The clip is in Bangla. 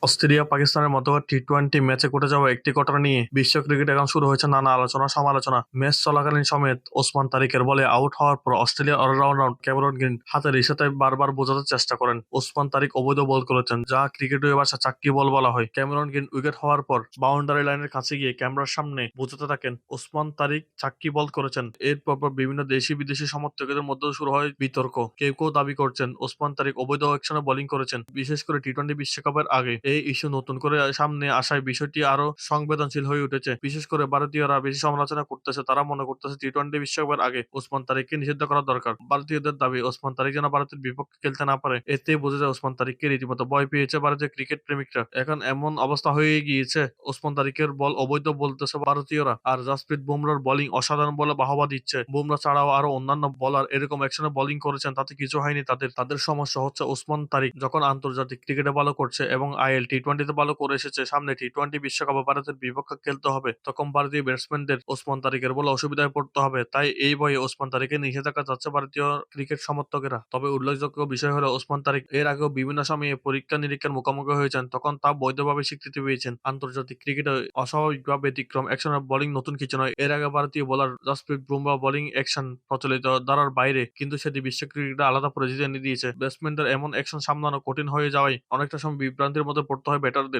অস্ট্রেলিয়া পাকিস্তানের মধ্যকার টি-টোয়েন্টি ম্যাচে ঘটে যাওয়া একটি ঘটনা নিয়ে বিশ্ব ক্রিকেট এখন শুরু হয়েছে নানা আলোচনা সমালোচনা। ম্যাচ চলাকালীন সমেত ওসমান তারিকের বলে আউট হওয়ার পর অস্ট্রেলিয়ার অলরাউন্ডার ক্যামেরন গ্রিন হাতের ইশারায় বারবার বোঝাতে চেষ্টা করেন ওসমান তারিক অবৈধ বল করেছেন, যা ক্রিকেটীয় ভাষায় চাক্কি বল বলা হয়। ক্যামেরন গ্রিন উইকেট হওয়ার পর বাউন্ডারি লাইনের কাছে গিয়ে ক্যামেরার সামনে বোঝাতে থাকেন ওসমান তারিক চাক্কি বল করেছেন। এরপর বিভিন্ন দেশি বিদেশি সমর্থকদের মধ্যে শুরু হয় বিতর্ক। কেউ কেউ দাবি করছেন ওসমান তারিক অবৈধ অ্যাকশনে বোলিং করেছেন, বিশেষ করে টি-টোয়েন্টি বিশ্বকাপের আগে। এই ইস্যু নতুন করে সামনে আসায় বিষয়টি আরো সংবেদনশীল হয়ে উঠেছে। বিশেষ করে ভারতীয়রা বেশি সমালোচনা করতেছে। তারা মনে করতেছে টি-টোয়েন্টি বিশ্বকাপের আগে ওসমান তারিককে নিষিদ্ধ করা দরকার। ভারতীয়দের দাবি ওসমান তারিক যেন ভারতের বিপক্ষে খেলতে না পারে। এতেই বোঝা যায় ওসমান তারিককে রীতিমতো ভয় পেয়েছে ভারতীয় ক্রিকেট প্রেমিকরা। এখন এমন অবস্থা হয়ে গিয়েছে, ওসমান তারিকের বল অবৈধ বলতেছে ভারতীয়রা, আর জাসপ্রীত বুমরার বোলিং অসাধারণ বলে বাহবা দিচ্ছে। বুমরা ছাড়াও আরো অন্যান্য বোলার এরকম অ্যাকশনে বোলিং করেছেন, তাতে কিছু হয়নি তাদের। তাদের সমস্যা হচ্ছে ওসমান তারিক যখন আন্তর্জাতিক ক্রিকেটে ভালো করছে এবং আইএল টি-টোয়েন্টিতে ভালো করে এসেছে, সামনে টি-টোয়েন্টি বিশ্বকাপে ভারতের বিপক্ষে খেলতে হবে, তখন ভারতীয় ব্যাটসম্যানদের ওসমান তারিকের বলে অসুবিধায় পড়তে হবে। তাই এই ভয়ে ওসমান তারিখকে নিষেধাজ্ঞা চাচ্ছে ভারতীয় ক্রিকেট সমর্থকেরা। তবে উল্লেখযোগ্য বিষয় হলো ওসমান তারিক এর আগেও বিভিন্ন সময়ে পরীক্ষা নিরীক্ষার মুখোমুখি হয়েছেন, তখন তা বৈধভাবে স্বীকৃতি পেয়েছেন। আন্তর্জাতিক ক্রিকেটে অস্বাভাবিক বা ব্যতিক্রম অ্যাকশনের বোলিং নতুন কিছু নয়। এর আগে ভারতীয় bowler Jasprit Bumrah bowling action প্রচলিত ধারার বাইরে, কিন্তু সেটি বিশ্ব ক্রিকেটে আলাদা পরিচিতি এনে দিয়েছে। ব্যাটসম্যানদের এমন অ্যাকশন সামলানো কঠিন হয়ে যাওয়ায় অনেকটা সময় বিভ্রান্তির মধ্যে পড়তে হয় ব্যাটারদের।